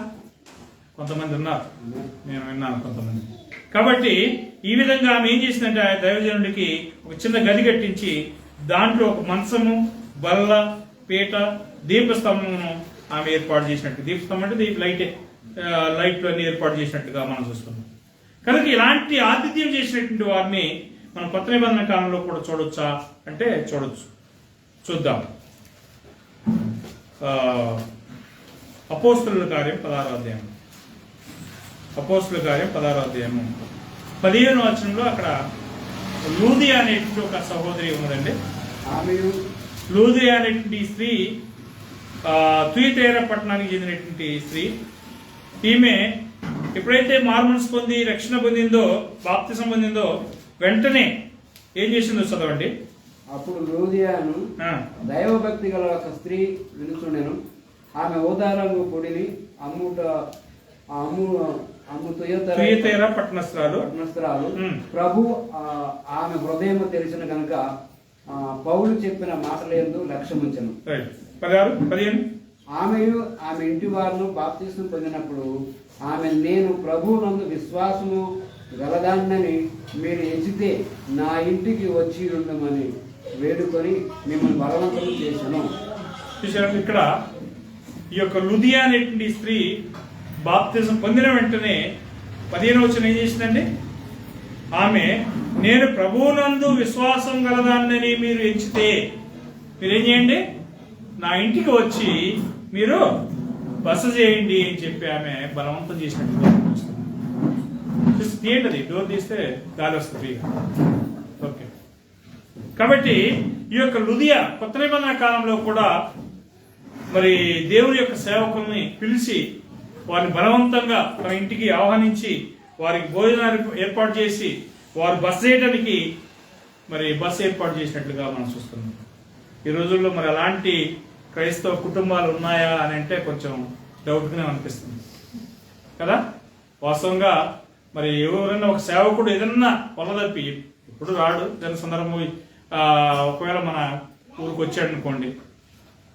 కొంతమంది ఉన్నారు, నేను విన్నాను కొంతమంది. కాబట్టి ఈ విధంగా ఆమె ఏం చేసిందంటే ఆ దైవజనుడికి ఒక చిన్న గది కట్టించి దాంట్లో ఒక మంచము, బల్ల, పీట, దీపస్తంభమును ఆమె ఏర్పాటు చేసినట్టు. దీపస్తంభం అంటే లైట్లు అన్ని ఏర్పాటు చేసినట్టుగా మనం చూస్తున్నాం. కనుక ఇలాంటి ఆతిథ్యం చేసినటువంటి వారిని మనం కొత్త నిబంధన కాలంలో కూడా చూడొచ్చా అంటే చూడొచ్చు. చూద్దాం. అపోస్తలుల కార్యం 16వ అధ్యాయం. అపోస్తలుల కార్యం 16వ అధ్యాయము 15వ వచనంలో అక్కడ లూదియా అనేటువంటి ఒక సహోదరి ఉన్నదండి. లూదియా అనేటువంటి స్త్రీ తుయతైర పట్టణానికి చెందినటువంటి స్త్రీ. ఈమె ఎప్పుడైతే మార్మన్స్ పొంది రక్షణ పొందిందో, బాప్తిసం పొందిందో, వెంటనే ఏం చేసిందో చదవండి.
అప్పుడు లూదియాను దైవభక్తి గల ఒక స్త్రీ వినుచుండెను. ఆమె ఊదారంగు పొడిని తుయతైర పట్టణస్థురాలు. ప్రభు ఆమె హృదయం తెలిసిన కనుక పౌలు చెప్పిన మాటలందు లక్ష్యముంచెను.
16, 15.
ఆమె ఇంటి వారిని బాప్తిసం పొందినప్పుడు ఆమె, నేను ప్రభువునందు విశ్వాసము గలదాన్నని మీరు ఎంచితే నా ఇంటికి వచ్చి ఉండమని వేడుకొని మిమ్మల్ని బలవంతం చేశాను.
ఇక్కడ ఈ యొక్క లూదియా అనేటువంటి స్త్రీ బాప్తిజం పొందిన వెంటనే 15వ వచనం ఏం చేసిందండి? ఆమె, నేను ప్రభువునందు విశ్వాసం గలదాన్నని మీరు ఎంచితే మీరేం చేయండి, నా ఇంటికి వచ్చి మీరు బస చేయండి అని చెప్పి ఆమె బలవంతం చేసినట్టుగా తీయండి. డోర్ తీస్తే గాలి వస్తుంది. ఓకే. కాబట్టి ఈ యొక్క లూదియా కొత్త నిబంధన కాలంలో కూడా మరి దేవుని యొక్క సేవకుల్ని పిలిచి వారిని బలవంతంగా తన ఇంటికి ఆహ్వానించి వారికి భోజనాలు ఏర్పాటు చేసి వారు బస చేయడానికి మరి బస్సు ఏర్పాటు చేసినట్లుగా మనం చూస్తున్నాం. ఈ రోజుల్లో మరి అలాంటి క్రైస్తవ కుటుంబాలు ఉన్నాయా అని అంటే కొంచెం డౌట్గానే అనిపిస్తుంది కదా. వాస్తవంగా మరి ఎవరైనా ఒక సేవకుడు ఏదన్నా పొలదప్పి ఎప్పుడు రాడు, దాని సందర్భం ఒకవేళ మన ఊరికి వచ్చాడు అనుకోండి,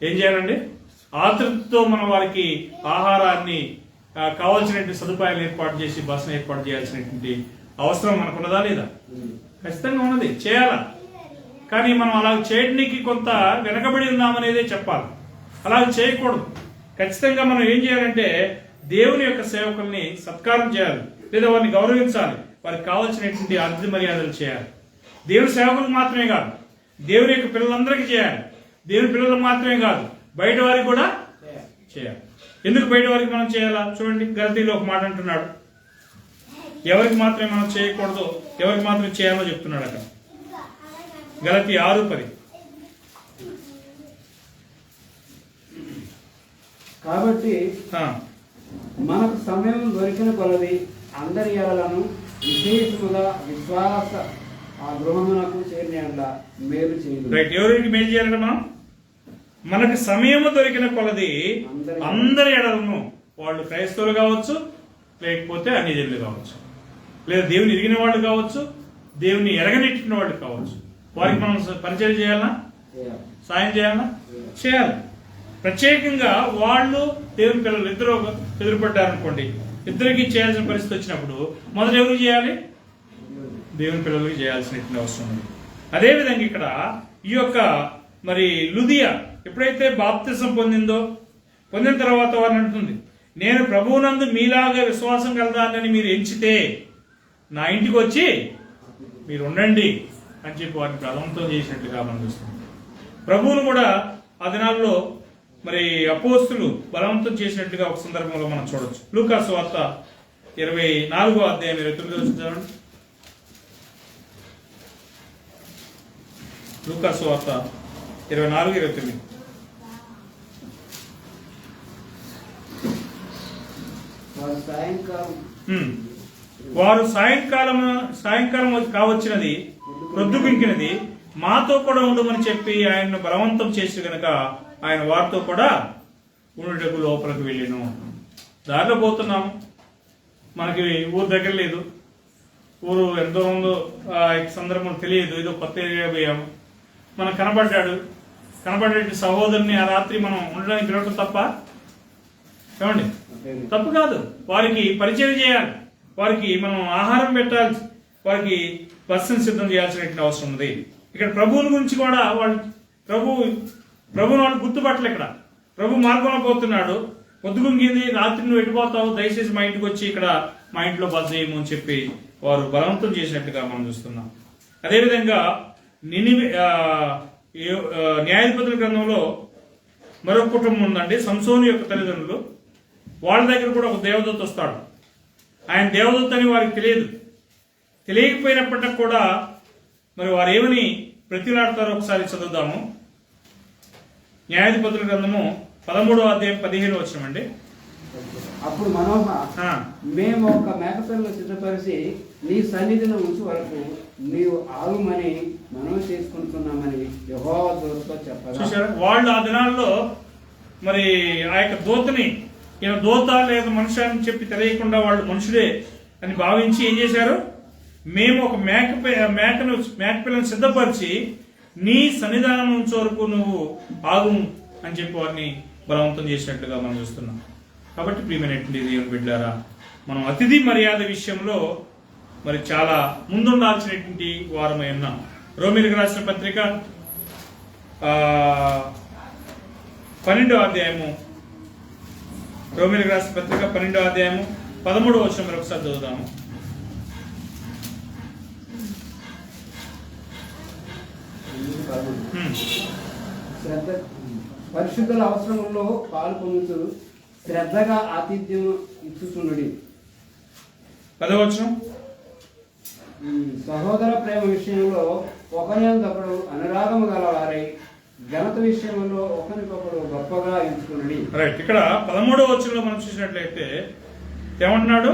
ఏం చేయాలండి? ఆతృతతో మనం వారికి ఆహారాన్ని కావాల్సినటువంటి సదుపాయాలు ఏర్పాటు చేసి బస్సును ఏర్పాటు చేయాల్సినటువంటి అవసరం మనకున్నదా లేదా? ఖచ్చితంగా ఉన్నది, చేయాలా. కానీ మనం అలా చేయడానికి కొంత వెనకబడి ఉన్నామనేదే చెప్పాలి. అలా చేయకూడదు. ఖచ్చితంగా మనం ఏం చేయాలంటే దేవుని యొక్క సేవకుల్ని సత్కారం చేయాలి, లేదా వారిని గౌరవించాలి, వారికి కావాల్సినటువంటి అతిథి మర్యాదలు చేయాలి. దేవుని సేవకులకు మాత్రమే కాదు, దేవుని యొక్క పిల్లలందరికీ చేయాలి. దేవుని పిల్లలకు మాత్రమే కాదు, బయట వారికి కూడా చేయాలి. ఎందుకు బయట వారికి మనం చేయాలా? చూడండి, గలతీలో ఒక మాట అంటున్నాడు, ఎవరికి మాత్రమే మనం చేయకూడదు, ఎవరికి మాత్రం చేయాలో చెప్తున్నాడు అక్కడ. గలతీ 6:10.
కాబట్టి మనకు సమయం దొరికిన కొలది అందరి ఎడలను విశేషముగా విశ్వాస గృహమునకు చేరిన మేలు చేయాలి. రైట్.
ఎవరికి మేలు చేయాలంటే మనకు సమయము దొరికిన కొలది అందరి ఎడలను, వాళ్ళు క్రైస్తవులు కావచ్చు, లేకపోతే అన్యజనులు కావచ్చు, లేదా దేవుని ఎరిగిన వాళ్ళు కావచ్చు, దేవుని ఎరగనెట్టిన వాళ్ళు కావచ్చు, వారికి మనం పరిచయం చేయాలన్నా, సాయం చేయాలన్నా చేయాలి. ప్రత్యేకంగా వాళ్ళు దేవుని పిల్లలు ఇద్దరు ఎదురుపడ్డారనుకోండి, ఇద్దరికి చేయాల్సిన పరిస్థితి వచ్చినప్పుడు మొదట ఎవరికి చేయాలి? దేవుని పిల్లలకి చేయాల్సినటువంటి అవసరం ఉంది. అదేవిధంగా ఇక్కడ ఈ యొక్క మరి లూదియా ఎప్పుడైతే బాప్తిసం పొందిన తర్వాత వారిని అంటుంది, నేను ప్రభువునందు మీలాగా విశ్వాసం కలదానని మీరు ఎంచితే నా ఇంటికి వచ్చి మీరు ఉండండి అని చెప్పి వారిని బలవంతం చేసినట్లుగా మనం చూస్తాం. ప్రభువును కూడా ఆ దినాల్లో మరి అపోస్తులు బలవంతం చేసినట్లుగా ఒక సందర్భంలో మనం చూడొచ్చు. లూకా సువార్త 24వ అధ్యాయం 29వ వచనం. లూకా సువార్త 24:29. వారు సాయంకాలం కావచ్చినది, ప్రొద్దుపింకినది, మాతో కూడా ఉండమని చెప్పి ఆయన్ను బలవంతం చేసి గనక ఆయన వారితో కూడా ఉండుటకు లోపలికి వెళ్ళాను. దారిలో పోతున్నాము, మనకి ఊరు దగ్గర లేదు, ఊరు ఎంతో ఉందో సందర్భం తెలియదు, ఏదో కొత్త ఏరియా పోయాము. మనకు కనబడే సహోదరుని ఆ రాత్రి మనం ఉండడానికి పిలవటం తప్ప? ఏమండి, తప్పు కాదు. వారికి పరిచయం చేయాలి, వారికి మనం ఆహారం పెట్టాలి, వారికి బస్సును సిద్ధం చేయాల్సిన అవసరం ఉంది. ఇక్కడ ప్రభువుని గురించి కూడా వాళ్ళు ప్రభుని వాళ్ళు గుర్తుపట్టలే. ఇక్కడ ప్రభు మార్గంలో పోతున్నాడు, పొద్దుగుంగింది, రాత్రి నువ్వు ఎటుపోతావు, దయచేసి మా ఇంటికి వచ్చి ఇక్కడ మా ఇంట్లో బస చేయము అని చెప్పి వారు బలవంతం చేసినట్టుగా మనం చూస్తున్నాం. అదేవిధంగా న్యాయాధిపతుల గ్రంథంలో మరొక కుటుంబం ఉందండి, సంసోను యొక్క తల్లిదండ్రులు. వాళ్ళ దగ్గర కూడా ఒక దేవదూత వస్తాడు. ఆయన దేవదూత అని వారికి తెలియకపోయినప్పటికీ కూడా మరి వారు ఏమని ప్రతిలాడతారో ఒకసారి చదువుదాము. న్యాయాధిపతుల గ్రంథము 13వ అధ్యాయం 15వ వచనం అండి.
అప్పుడు మనోహ, మేము ఒక మేకపిల్లను సిద్ధపరిచి నీ సన్నిధిని ఉంచు వరకు నీవు ఆగుమని మనం చేసుకుంటున్నామని యెహోవా దూతతో చెప్పగా.
చూసారా, వాళ్ళు ఆ దినాల్లో మరి ఆ యొక్క దూతని ఈయన దూత లేదా మనిషి అని చెప్పి తెలియకుండా వాళ్ళు మనుషుడే అని భావించి ఏం చేశారు, మేము ఒక మేకపిల్లను సిద్ధపరిచి నీ సన్నిధానం ఉంచే వరకు నువ్వు ఆగు అని చెప్పి వారిని బలవంతం చేసినట్లుగా మనం చూస్తున్నాం. కాబట్టి ప్రియమైనటువంటి దేవుని బిడ్డలారా, మనం అతిథి మర్యాద విషయంలో మరి చాలా ముందుండాల్సినటువంటి వారమై ఉన్నాం. రోమీయులకు రాసిన పత్రిక 12వ అధ్యాయము, రోమీయులకు రాసిన పత్రిక 12వ అధ్యాయము 13వ వచనం ఒకసారి చదువుదాము.
పరిశుద్ధుల అవసరంలో పాల్పొందుతూ శ్రద్ధగా ఆతిథ్యం ఇచ్చుచుండుడి.
10వ వచనం,
సహోదర ప్రేమ విషయంలో ఒకరినొకడు అనురాగము గలవారై ఘనత విషయంలో ఒకరికొకడు గొప్పగా ఎంచుకుని.
రైట్, ఇక్కడ 13వ వచనంలో మనం చూసినట్లయితే ఏమంటున్నాడు,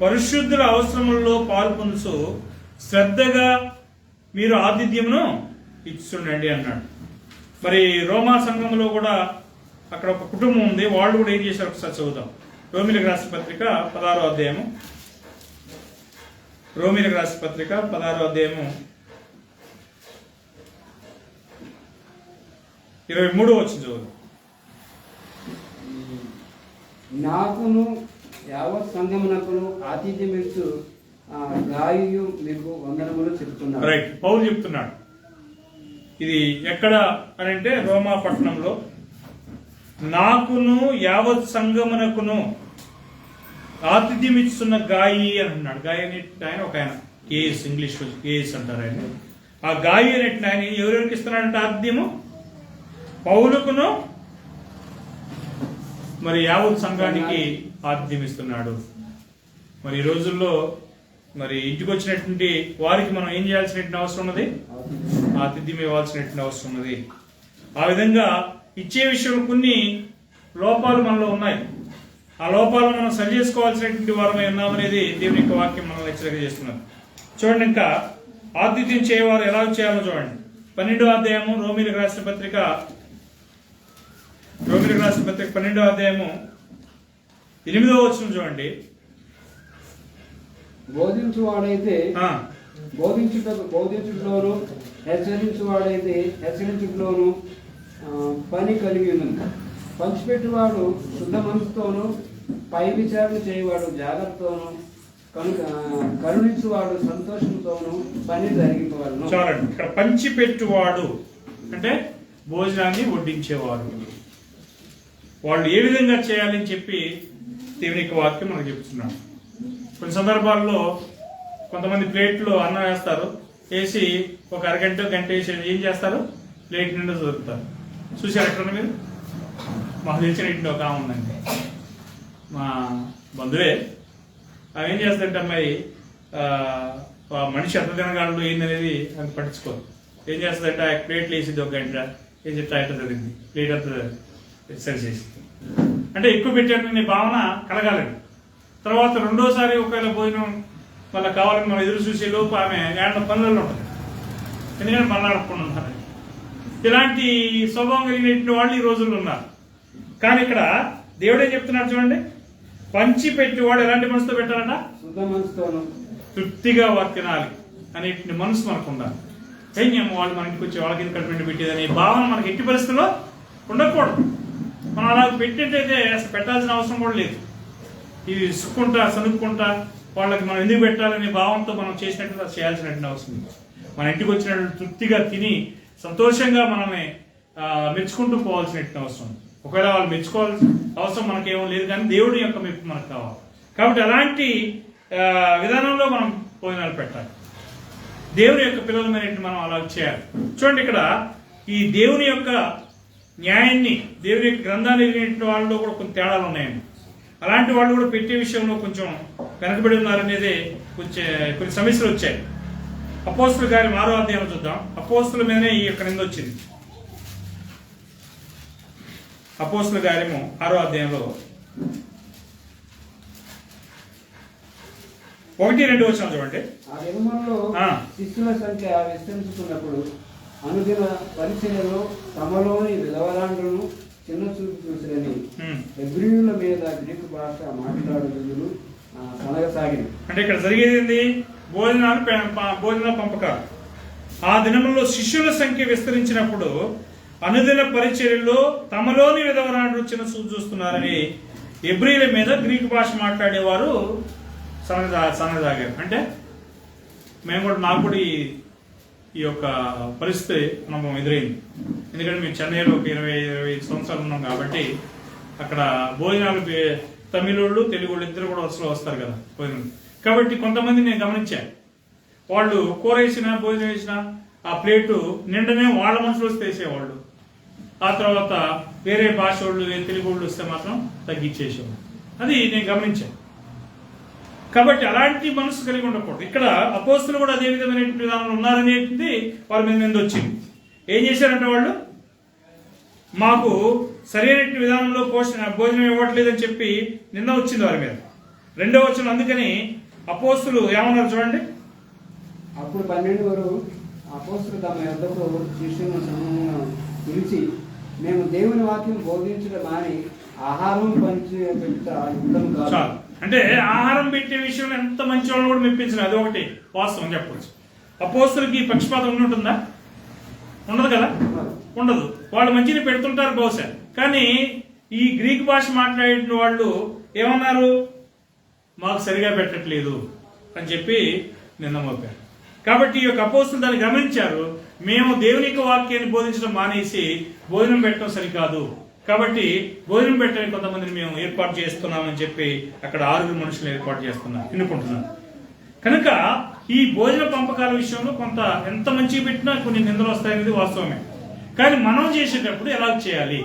పరిశుద్ధుల అవసరములలో పాల్పొందుతూ శ్రద్ధగా మీరు ఆతిథ్యమును ఇచ్చుండండి అన్నాడు. మరి రోమా సంఘంలో కూడా అక్కడ ఒక కుటుంబం ఉంది, వాళ్ళు కూడా ఏం చేశారు ఒకసారి చదువుదాం. రోమీయులకు రాసిన పత్రిక 16వ అధ్యాయము, రోమీయులకు రాసిన పత్రిక 16వ అధ్యాయము 23వ వచనం చదువుదాం.
నాకును యావత్ సంఘమునకును ఆతిథ్యమిచ్చు గాయు మీకు వందనములు చెప్తున్నాడు.
రైట్, పౌలు చెప్తున్నాడు. ఇది ఎక్కడ అని అంటే రోమా పట్టణంలో. నాకును యావత్ సంఘమునకును ఆతిథ్యం ఇస్తున్న గాయి అని అన్నాడు. గాయి అనే ఆయన ఒక ఆయన, కేఎస్, ఇంగ్లీష్ కేఎస్ అంటారు ఆయన. ఆ గాయి అనే ఆయన ఎవరెవరికి ఇస్తున్నాడంటే ఆతిథ్యము, పౌలుకును మరి యావత్ సంఘానికి ఆతిథ్యం ఇస్తున్నాడు. మరి ఈ రోజుల్లో మరి ఇంటికి వచ్చినటువంటి వారికి మనం ఏం చేయాల్సినటువంటి అవసరం ఉన్నది, ఆతిథ్యం ఇవ్వాల్సినటువంటి అవసరం ఉన్నది. ఆ విధంగా ఇచ్చే విషయంలో కొన్ని లోపాలు మనలో ఉన్నాయి. ఆ లోపాలను మనం సరి చేసుకోవాల్సినటువంటి వారమై ఉన్నామనేది దేవుని యొక్క వాక్యం మనల్ని హెచ్చరిక చేస్తున్నారు. చూడండి, ఇంకా ఆతిథ్యం చేయవారు ఎలా చేయాలో చూడండి. 12వ అధ్యాయము రోమీయులకు రాసిన పత్రిక 12వ అధ్యాయము 8వ వచనం చూడండి.
బోధించువాడైతే బోధించుటలోను, హెచ్చరించువాడైతే హెచ్చరించుటలోను పని కలిగి ఉన్నది. పంచిపెట్టువాడు శుద్ధ మనసుతోను, పై విచారణ చేయవాడు జాగ్రత్తతోను, కరుణించువాడు సంతోషంతోను పని జరిగించవాడు.
చూడండి, ఇక్కడ పంచిపెట్టువాడు అంటే భోజనాన్ని వడ్డించేవాడు. వాళ్ళు ఏ విధంగా చేయాలని చెప్పి దేవుని యొక్క వాక్యం మనకు చెప్తున్నాడు. కొన్ని సందర్భాల్లో కొంతమంది ప్లేట్లో అన్నం వేస్తారు, వేసి ఒక అరగంట గంట వేసి ఏం చేస్తారు, ప్లేట్ నిండా దొరుకుతారు. చూసారు ఎక్కడ మీరు? మాకు తెలిసిన ఇంటి ఒక ఆమె ఉందండి, మా బంధువే. అవి ఏం చేస్తారంటే అమ్మాయి మనిషి ఎంత తినగాళ్ళు ఏందనేది అది పట్టించుకోదు. ఏం చేస్తుందంటే ఆ ప్లేట్లు వేసింది ఒక గంట వేసి ఇట్లా జరిగింది, ప్లేట్ అంతా సరి చేసింది. అంటే ఎక్కువ పెట్టాను భావన కలగాలండి. తర్వాత రెండోసారి ఒకవేళ భోజనం మళ్ళీ కావాలని మనం ఎదురు చూసే లోపు ఆమె ఏళ్ళ పనులలో ఉంటుంది, ఎందుకంటే మళ్ళీ అడగకుండా ఉంటారు. ఇలాంటి స్వభావం కలిగినటువంటి వాళ్ళు ఈ రోజుల్లో ఉన్నారు. కానీ ఇక్కడ దేవుడు ఏం చెప్తున్నాడు చూడండి, పంచి పెట్టేవాడు ఎలాంటి మనసుతో పెట్టాలంట?
శుద్ధ మనసుతోను
తృప్తిగా వారు తినాలి అనేటువంటి మనసు మనకు ఉండాలి. ఏం వాళ్ళు మన ఇంటికి వచ్చి వాళ్ళకి ఎందుకు పిండి పెట్టేదనే భావన మనకి ఎట్టి పరిస్థితుల్లో ఉండకూడదు. మనం అలా పెట్టినట్టయితే అసలు పెట్టాల్సిన అవసరం కూడా లేదు. ఇది సుక్కుంటా సనుక్కుంటా వాళ్ళకి మనం ఎందుకు పెట్టాలనే భావంతో మనం చేసినట్టు చేయాల్సినటువంటి అవసరం లేదు. మన ఇంటికి వచ్చినట్టు తృప్తిగా తిని సంతోషంగా మనల్ని మెచ్చుకుంటూ పోవాల్సినటువంటి అవసరం. ఒకవేళ వాళ్ళు మెచ్చుకోవాల్సిన అవసరం మనకేమో లేదు, కానీ దేవుడి యొక్క మెప్పు మనకు కావాలి. కాబట్టి అలాంటి విధానంలో మనం భోజనాలు పెట్టాలి. దేవుని యొక్క పిల్లలమైనట్టు మనం అలా చేయాలి. చూడండి, ఇక్కడ ఈ దేవుని యొక్క న్యాయాన్ని, దేవుని యొక్క గ్రంథాన్ని ఎరిగినటువంటి వాళ్ళలో కూడా కొన్ని తేడాలు ఉన్నాయండి. అలాంటి వాళ్ళు కూడా పెట్టే విషయంలో కొంచెం వెనకబడి ఉన్నారనేది కొన్ని సమస్యలు వచ్చాయి. అపోస్తుల కార్యం 6వ అధ్యాయం చూద్దాం. అపోస్తుల మీదనే ఈ యొక్క నింద వచ్చింది. అపోస్తుల కార్యము 6వ అధ్యాయంలో 1-2 వచనం చూడండి.
ఆ దినములలో శిష్యుల సంఖ్య విస్తరించుకున్నప్పుడు అనుదిన పరిచర్యలో తమలోని విధవరాండ్రులను చిన్న చూపు చూసిరని హెబ్రీయుల మీద గ్రీకు భాష మాట్లాడుదులు కలగసాగింది.
అంటే ఇక్కడ జరిగేది ఏంది? భోజన పంపకాలు. ఆ దినములలో శిష్యుల సంఖ్య విస్తరించినప్పుడు అనుదిన పరిచర్యలో తమలోని విధవరాండ్రులు చిన్న చూపు చూస్తున్నారని హెబ్రీయుల మీద గ్రీకు భాష మాట్లాడేవారు సన్నదాగారు. అంటే నాకు కూడా ఈ యొక్క పరిస్థితి అనుభవం ఎదురైంది. ఎందుకంటే మేము చెన్నైలో ఒక 20-25 సంవత్సరాలు ఉన్నాం కాబట్టి అక్కడ భోజనాలు తమిళోళ్ళు తెలుగుళ్ళు ఇద్దరు కూడా వస్తారు కదా భోజనం. కాబట్టి కొంతమంది నేను గమనించాను, వాళ్ళు కూర వేసినా భోజనం వేసినా ఆ ప్లేటు నిండనే వాళ్ళ మనుషులు వస్తే వేసేవాళ్ళు. ఆ తర్వాత వేరే భాష వాళ్ళు తెలుగు వాళ్ళు వస్తే మాత్రం తగ్గించేసేవాళ్ళు. అది నేను గమనించాను. కాబట్టి అలాంటి మనసు కలిగి ఉండకూడదు. ఇక్కడ అపోస్తులు కూడా అదే విధమైన విధానంలో ఉన్నారనేది వాళ్ళ మీద నింద వచ్చింది. ఏం చేశారంటే వాళ్ళు మాకు సరైన విధానంలో భోజనం ఇవ్వట్లేదని చెప్పి నింద వచ్చింది వారి మీద. 2వ వచనం, అందుకని అపోస్తులు ఏమన్నారు చూడండి.
అప్పుడు 12 అపోస్తులు తమ యొద్దకు శిష్యులను సమూహంగా పిలిచి, మేము దేవుని వాక్యం బోధించడం మాని ఆహారం పంచి పెట్టుట యుద్ధం కాదు.
అంటే ఆహారం పెట్టే విషయంలో ఎంత మంచి వాళ్ళు కూడా మెప్పించిన అది ఒకటి వాస్తవం చెప్పవచ్చు. అపోస్తులకి పక్షపాతం ఉంటుందా? ఉండదు కదా, ఉండదు. వాళ్ళు మంచిని పెడుతుంటారు బహుశా. కానీ ఈ గ్రీక్ భాష మాట్లాడిన వాళ్ళు ఏమన్నారు? మాకు సరిగా పెట్టట్లేదు అని చెప్పి నిన్న మోపారు. కాబట్టి ఈ యొక్క అపోస్తులు దాన్ని గమనించారు. మేము దేవుని యొక్క వాక్యాన్ని బోధించడం మానేసి భోజనం పెట్టడం సరికాదు, కాబట్టి భోజనం పెట్టడానికి కొంతమందిని మేము ఏర్పాటు చేస్తున్నామని చెప్పి అక్కడ 6 మనుషులు ఏర్పాటు చేస్తున్నారు, ఎన్నుకుంటున్నారు. కనుక ఈ భోజన పంపకాల విషయంలో కొంత ఎంత మంచిగా పెట్టినా కొన్ని నిందలు వస్తాయనేది వాస్తవమే. కానీ మనం చేసేటప్పుడు ఎలా చేయాలి?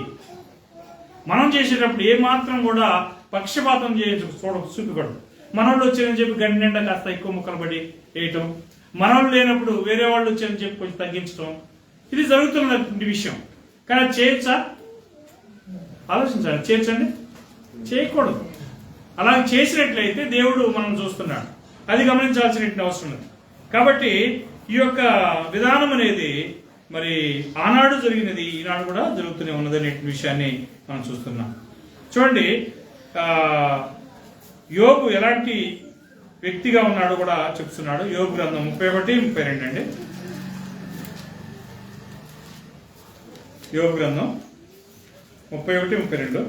మనం చేసేటప్పుడు ఏ మాత్రం కూడా పక్షపాతం చూపకూడదు. మనోళ్ళు వచ్చారని చెప్పి గంట నిండా కాస్త ఎక్కువ ముక్కలు పడి వేయటం, మనోళ్ళు లేనప్పుడు వేరే వాళ్ళు వచ్చారని చెప్పి కొంచెం తగ్గించడం, ఇది జరుగుతున్న విషయం. కానీ చేయొచ్చా? ఆలోచించాలి. చేయొచ్చండి? చేయకూడదు. అలా చేసినట్లయితే దేవుడు మనం చూస్తున్నాడు, అది గమనించాల్సిన అవసరం ఉంది. కాబట్టి ఈ యొక్క విధానం అనేది మరి ఆనాడు జరిగినది ఈనాడు కూడా జరుగుతూనే ఉన్నది అనే విషయాన్ని మనం చూస్తున్నాం. చూడండి, యోబు ఎలాంటి వ్యక్తిగా ఉన్నాడు కూడా చెప్తున్నాడు. యోబు గ్రంథం 31-32 అండి. యోబు గ్రంథం 31-32.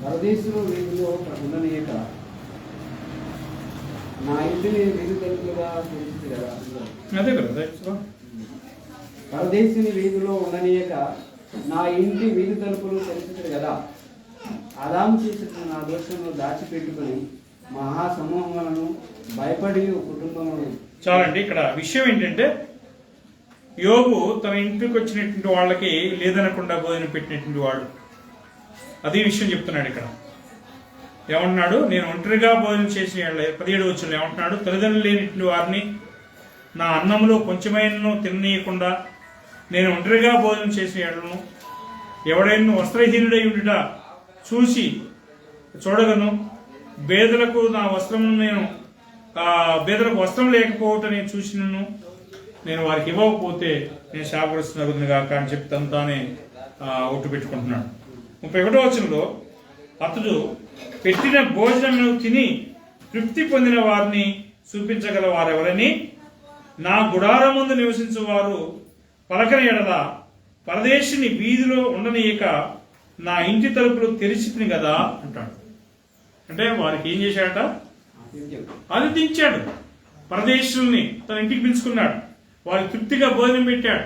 పరదేశులు వీధిలో ఉండనీయక నా ఇంటిని వీధి తలుపులుగా తెలిసింది కదా.
అదే కదా,
పరదేశుని వీధిలో ఉండనీయక నా ఇంటి వీధి తలుపులు తెలిసింది కదా. ఆదాము చేసిన నా దోషంలో దాచిపెట్టుకుని మహాసమూహములను భయపడి కుటుంబములను.
చాలండి. ఇక్కడ విషయం ఏంటంటే యోబు తన ఇంటికి వచ్చినటువంటి వాళ్ళకి లేదనకుండా భోజనం పెట్టినటువంటి వాడు. అదే విషయం చెప్తున్నాడు ఇక్కడ. ఏమంటున్నాడు? నేను ఒంటరిగా భోజనం చేసిన 17 వచనంలో ఏమంటున్నాడు? తల్లిదండ్రులు లేనిటువంటి వారిని నా అన్నంలో కొంచెమైనా తిననీయకుండా నేను ఒంటరిగా భోజనం చేసిన ఎడలను ఎవడైనా వస్త్రహీనుడై ఉండుట చూసి చూడగను. బేదలకు నా వస్త్రము నేను బేదలకు వస్త్రం లేకపోవటం నేను చూసినను. నేను వారికి ఇవ్వకపోతే నేను శాపగ్రస్తునగుదును గాక అని చెప్పి తను తానే ఒట్టు పెట్టుకుంటున్నాడు. 31వ వచనంలో అతడు పెట్టిన భోజనమును తిని తృప్తి పొందిన వారిని చూపించగల వారెవరని నా గుడారమందు నివసించు వారు పలకని ఎడల పరదేశిని వీధిలో ఉండనీయక నా ఇంటి తలుపులు తెరిచిపోయి కదా అంటాడు. అంటే వారికి ఏం చేశాడట? ఆతిథ్యించాడు. పరదేశుల్ని తన ఇంటికి పిలుచుకున్నాడు. వారికి తృప్తిగా భోజనం పెట్టాడు.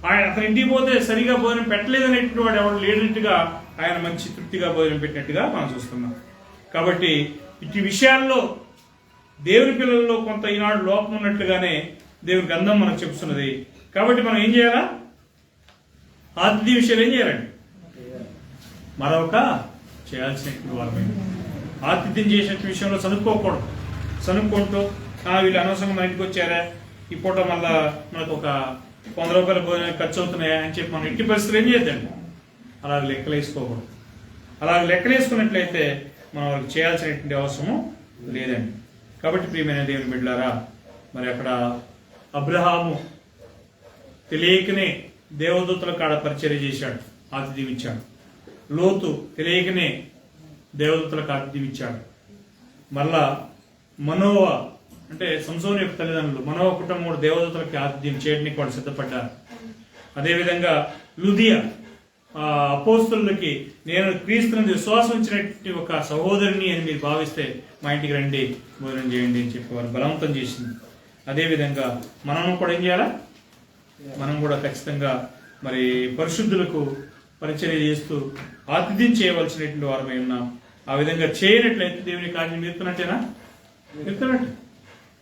ఆయన అతని ఇంటికి పోతే సరిగా భోజనం పెట్టలేదనేటువంటి వాడు ఎవరు లేనట్టుగా ఆయన మంచి తృప్తిగా భోజనం పెట్టినట్టుగా మనం చూస్తున్నాం. కాబట్టి ఇటు విషయాల్లో దేవుని పిల్లల్లో కొంత ఈనాడు లోపం ఉన్నట్లుగానే దేవుని గ్రంథం మనకు చెప్తున్నది. కాబట్టి మనం ఏం చేయాలా? ఆతిథ్య విషయాలు ఏం చేయాలండి? మరొక చేయాల్సినటువంటి వారమే. ఆతిథ్యం చేసే విషయంలో చదువుకోకూడదు. చదువుకుంటూ వీళ్ళు అనవసరంగా మన ఇంటికి వచ్చారా, ఈ పూట మళ్ళా మనకు ఒక 100 రూపాయల భోజనం ఖర్చు అవుతున్నాయా అని చెప్పి మనం ఇంటి పరిస్థితులు ఏం చేద్దండి? అలా లెక్కలు వేసుకోకూడదు. అలా లెక్కలు వేసుకున్నట్లయితే మనం వాళ్ళకి చేయాల్సినటువంటి అవసరం లేదండి. కాబట్టి ప్రియమైన దేవుని బిడ్డలారా, మరి అక్కడ అబ్రహాము తెలియకనే దేవదూతల కాడ పరిచర్య చేశాడు, ఆతిథ్యం ఇచ్చాడు. లోతు తెలియకనే దేవదూతలకు ఆతిథ్యం ఇచ్చాడు. మళ్ళా మనోవా అంటే సంసోను యొక్క తల్లిదండ్రులు, మనోవ కుటుంబం కూడా దేవదూతలకి ఆతిథ్యం చేయడానికి వాళ్ళు సిద్ధపడ్డారు. అదేవిధంగా లుదియా అపోస్తులకి నేను క్రీస్తునందు విశ్వాసం ఇచ్చినటువంటి ఒక సహోదరిని అని మీరు భావిస్తే మా ఇంటికి రండి, భోజనం చేయండి అని చెప్పి వారు బలవంతం చేసింది. అదేవిధంగా మనం కూడా ఏం చేయాలా? మనం కూడా ఖచ్చితంగా మరి పరిశుద్ధులకు పరిచర్య చేస్తూ ఆతిథ్యం చేయవలసినటువంటి వారమై ఉన్నాం. ఆ విధంగా చేయనట్లయితే దేవుని కార్యం మీరుతున్నట్టేనా? మీరుతున్నట్టు.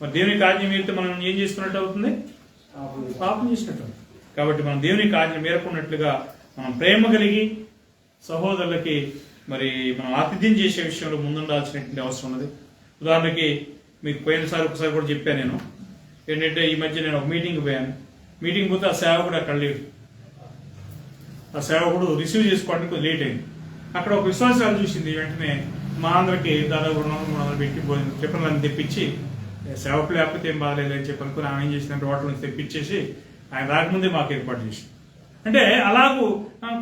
మరి దేవుని కార్యం మీరితే మనం ఏం చేసుకున్నట్టు అవుతుంది? పాపం చేసినట్టు. కాబట్టి మనం దేవుని కార్యం మేరకున్నట్లుగా మనం ప్రేమ కలిగి సహోదరులకి మరి మనం ఆతిథ్యం చేసే విషయంలో ముందుండాల్సినటువంటి అవసరం ఉన్నది. ఉదాహరణకి మీకు పోయినసారి ఒకసారి కూడా చెప్పాను నేను. ఏంటంటే ఈ మధ్య నేను ఒక మీటింగ్ పోయాను. మీటింగ్ పోతే ఆ సేవకుడు అక్కడ లేడు. ఆ సేవకుడు రిసీవ్ చేసుకోవడానికి లేట్ అయింది. అక్కడ ఒక విశ్వాసాలు చూసింది. వెంటనే మా అందరికి దాదాపు 200-300 పెట్టి టిఫిన్లను తెప్పించి సేవకులు లేకపోతే ఏం బాగాలేదు అని చెప్పి అనుకుని ఆమె ఏం చేసిందంటే హోటల్ నుంచి తెప్పించేసి ఆయన రాకముందే మాకు ఏర్పాటు చేసి, అంటే అలాగూ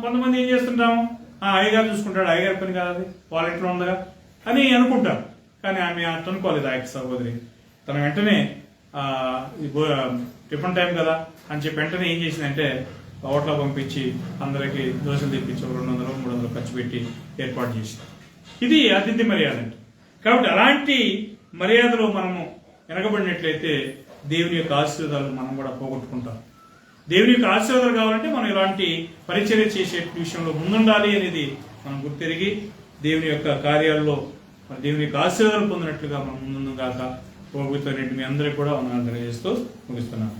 కొంతమంది ఏం చేస్తుంటాము, అయ్యగారు చూసుకుంటాడు, అయ్యగారి పని కాదు అది, వాళ్ళ ఇంట్లో ఉండగా అని అనుకుంటారు. కానీ ఆమె అట్లా అనుకోలేదు. ఆ యొక్క సహోదరి తన వెంటనే టిఫిన్ టైం కదా అని చెప్పి వెంటనే ఏం చేసిందంటే హోటల్ పంపించి అందరికి దోశలు తెప్పించి 200-300 ఖర్చు పెట్టి ఏర్పాటు చేసింది. ఇది అతిథి మర్యాద అంటే. కాబట్టి అలాంటి మర్యాదలో మనము వెనకబడినట్లయితే దేవుని యొక్క ఆశీర్వాదాలు మనం కూడా పోగొట్టుకుంటాం. దేవుని యొక్క ఆశీర్వాదాలు కావాలంటే మనం ఇలాంటి పరిచర్య చేసే విషయంలో ముందుండాలి అనేది మనం గుర్తెరిగి దేవుని యొక్క కార్యాల్లో దేవుని యొక్క ఆశీర్వాదాలు పొందినట్లుగా మనం ముందుగాక పోగొట్టుకునేట్టు మీ అందరికీ కూడా వందనాలు తెలియజేస్తూ ముగిస్తున్నాను.